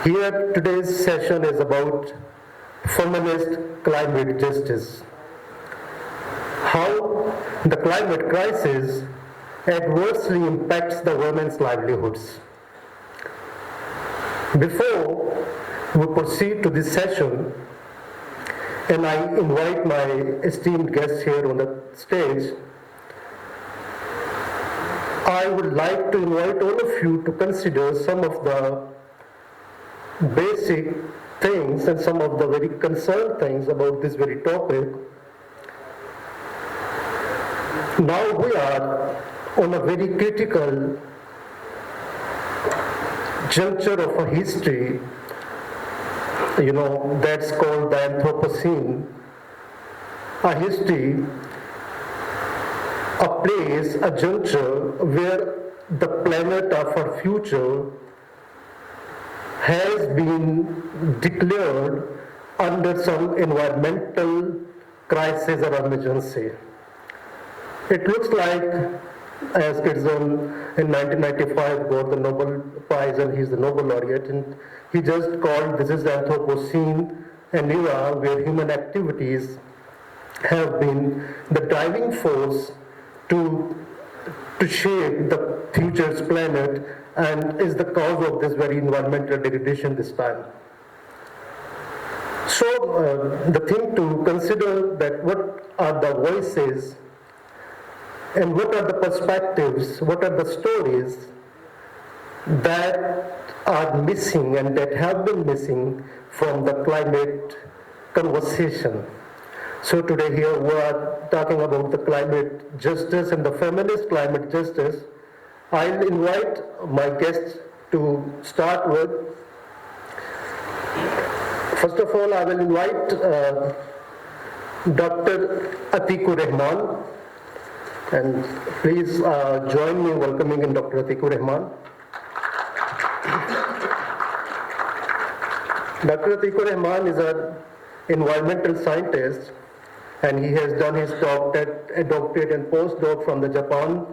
Here, today's session is about feminist climate justice. How the climate crisis adversely impacts the women's livelihoods. Before we proceed to this session, and I invite my esteemed guests here on the stage, I would like to invite all of you to consider some of the basic things and some of the very concerned things about this very topic. Now we are on a very critical juncture of a history, that's called the Anthropocene, a history, a place, a juncture where the planet of our future has been declared under some environmental crisis or emergency. It looks like, as Edison in 1995 got the Nobel Prize and he's the Nobel laureate, and he just called this is the Anthropocene, an era where human activities have been the driving force to shape the future's planet and is the cause of this very environmental degradation this time. So the thing to consider that what are the voices and what are the perspectives, what are the stories that are missing and that have been missing from the climate conversation. So today here we are talking about the climate justice and the feminist climate justice. I'll invite my guests to start with. First of all, I will invite Dr. Atikur Rahman. And please join me in welcoming in Dr. Atikur Rahman. Dr. Atikur Rahman is an environmental scientist, and he has done his doctorate and postdoc from the Japan,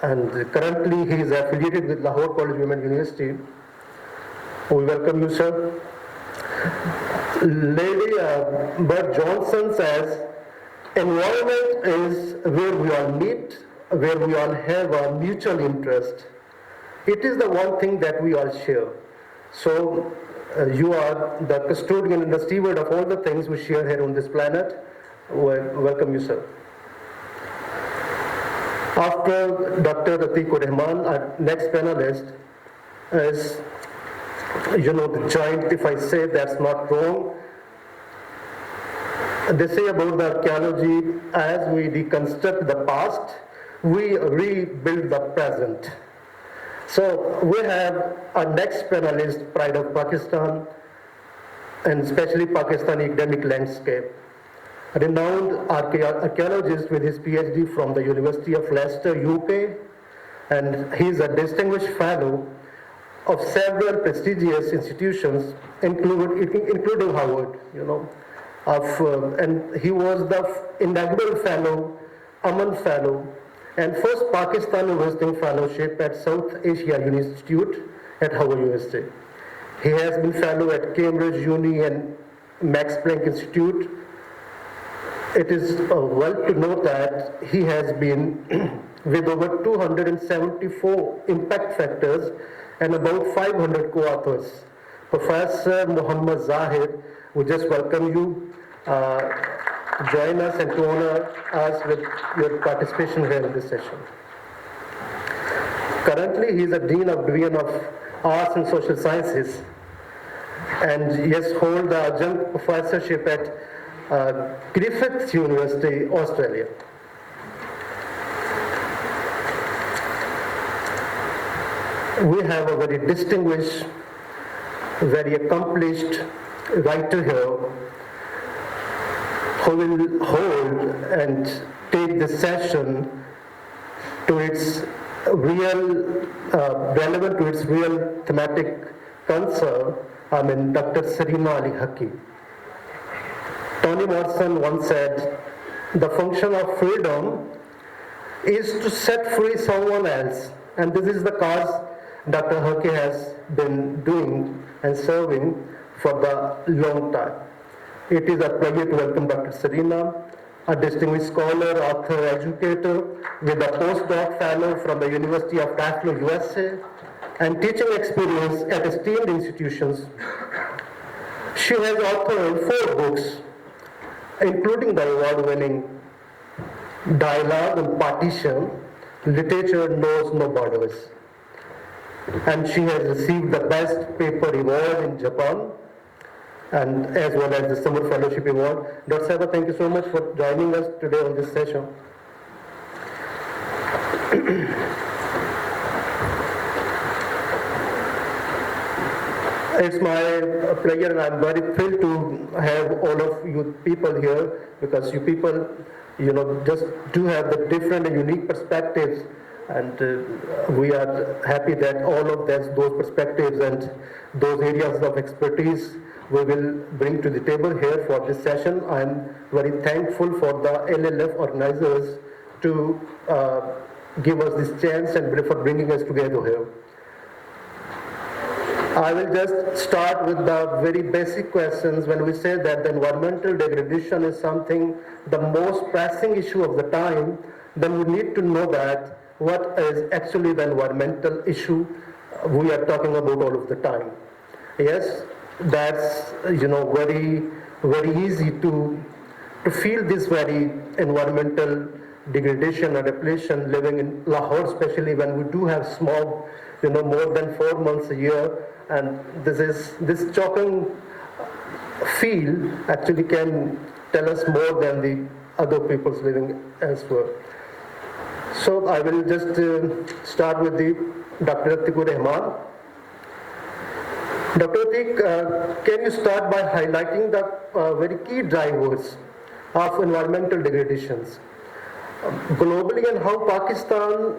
and currently he is affiliated with Lahore College Women University. We welcome you, sir. Lady Bert Johnson says, environment is where we all meet, where we all have a mutual interest. It is the one thing that we all share. So you are the custodian and the steward of all the things we share here on this planet. Welcome you, sir. After Dr. Atikur Rahman, our next panelist is, the giant, if I say that's not wrong. They say about the archaeology, as we deconstruct the past, we rebuild the present. So we have our next panelist, Pride of Pakistan, and especially Pakistani academic landscape. A renowned archaeologist with his PhD from the University of Leicester, UK, and he is a distinguished fellow of several prestigious institutions, including Harvard, and he was the inaugural fellow, Aman Fellow, and first Pakistan visiting fellowship at South Asia Institute at Harvard University. He has been fellow at Cambridge Uni and Max Planck Institute. It is well to know that he has been with over 274 impact factors and about 500 co-authors. Professor Muhammad Zahid, we just welcome you to join us and to honor us with your participation here in this session. Currently, he is a Dean of Division of Arts and Social Sciences, and he has held the adjunct professorship at Griffith University, Australia. We have a very distinguished, very accomplished writer here who will hold and take this session to its real, relevant to its real thematic concern. Dr. Serena Ali Haki. Toni Morrison once said, the function of freedom is to set free someone else, and this is the cause Dr. Hake has been doing and serving for the long time. It is a pleasure to welcome Dr. Serena, a distinguished scholar, author, educator with a postdoc fellow from the University of Buffalo, USA, and teaching experience at esteemed institutions. She has authored 4 books, including the award-winning Dialogue on Partition, Literature Knows No Borders. And she has received the Best Paper Award in Japan, and as well as the Summer Fellowship Award. Dr. Shabbir, thank you so much for joining us today on this session. It's my pleasure, and I'm very thrilled to have all of you people here, because you people, just do have the different and unique perspectives, and we are happy that all of those perspectives and those areas of expertise we will bring to the table here for this session. I'm very thankful for the LLF organizers to give us this chance and for bringing us together here. I will just start with the very basic questions. When we say that the environmental degradation is something, the most pressing issue of the time, then we need to know that what is actually the environmental issue we are talking about all of the time. Yes, that's very, very easy to feel this very environmental degradation and depletion living in Lahore, especially when we do have smog, more than 4 months a year, and this shocking feel actually can tell us more than the other people's living elsewhere. So I will just start with the Dr. Atikur Rahman. Dr. Atik, can you start by highlighting the very key drivers of environmental degradations globally, and how Pakistan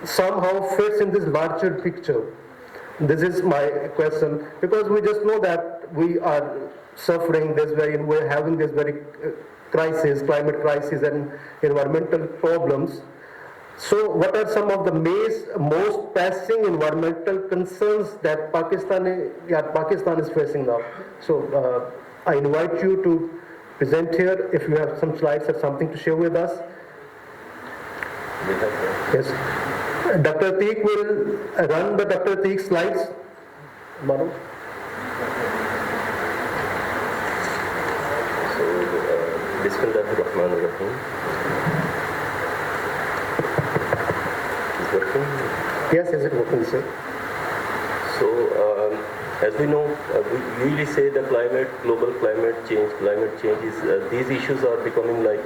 somehow fits in this larger picture? This is my question, because we just know that we are suffering we're having this very crisis, climate crisis and environmental problems. So what are some of the most pressing environmental concerns that Pakistan is facing now? So I invite you to present here if you have some slides or something to share with us. Yes. Dr. Atik will run the Dr. Atik slides. Manu. So, Bismillahirrahmanirrahim. Is it working? Yes, is it working, sir? So, as we know, we usually say the global climate change is, these issues are becoming like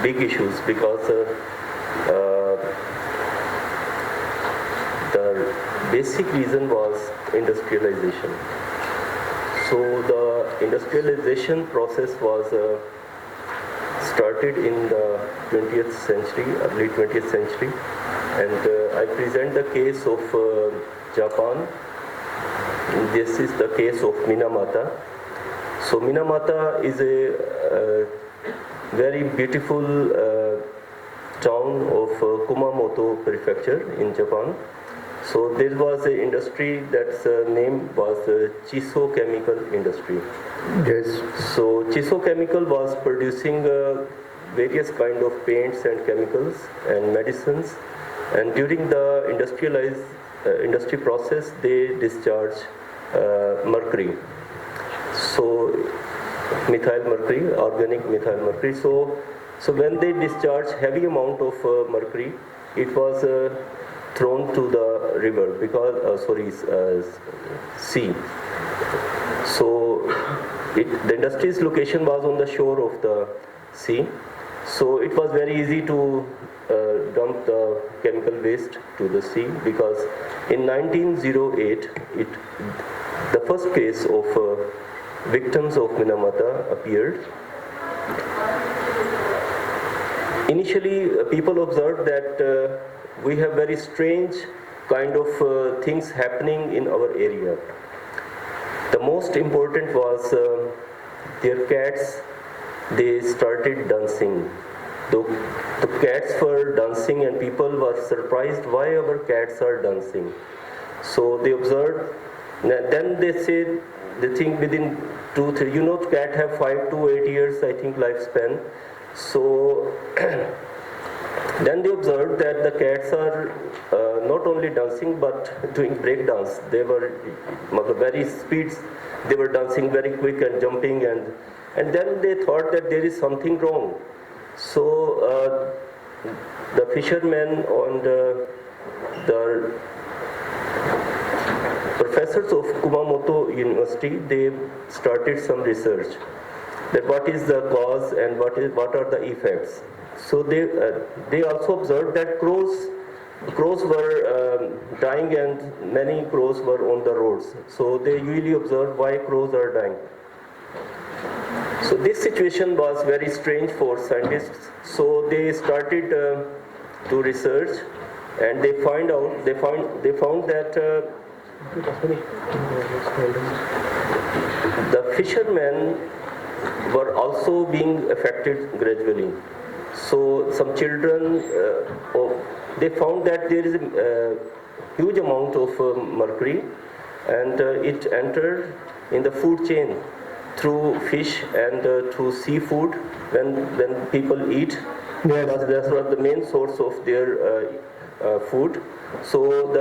big issues, because the basic reason was industrialization. So the industrialization process was started in the 20th century, early 20th century, and I present the case of Japan. This is the case of Minamata. So Minamata is a very beautiful town of Kumamoto prefecture in Japan. So there was an industry that's name was Chiso Chemical Industry. Yes. So Chiso Chemical was producing various kind of paints and chemicals and medicines, and during the industry process they discharge mercury. So methyl mercury, organic methyl mercury. So when they discharge heavy amount of mercury, it was thrown to the river, because sea. So the industry's location was on the shore of the sea. So it was very easy to dump the chemical waste to the sea, because in 1908 the first case of victims of Minamata appeared. Initially, people observed that we have very strange kind of things happening in our area. The most important was their cats. They started dancing. The cats were dancing, and people were surprised why our cats are dancing. So they observed, then they say, they think within 2-3, cat have 5 to 8 years, I think, lifespan. So then they observed that the cats are not only dancing but doing break dance. They were very speeds. They were dancing very quick and jumping, and then they thought that there is something wrong. So the fishermen and the professors of Kumamoto University, they started some research that what is the cause and what are the effects. So they also observed that crows were dying, and many crows were on the roads. So they usually observed why crows are dying. So this situation was very strange for scientists. So they started to research, and they found that the fishermen were also being affected gradually. So some children, they found that there is a huge amount of mercury, and it entered in the food chain through fish and through seafood when people eat. Yes. That was the main source of their food. So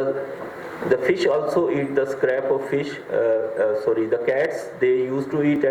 the fish also eat the scrap of fish. The cats, they used to eat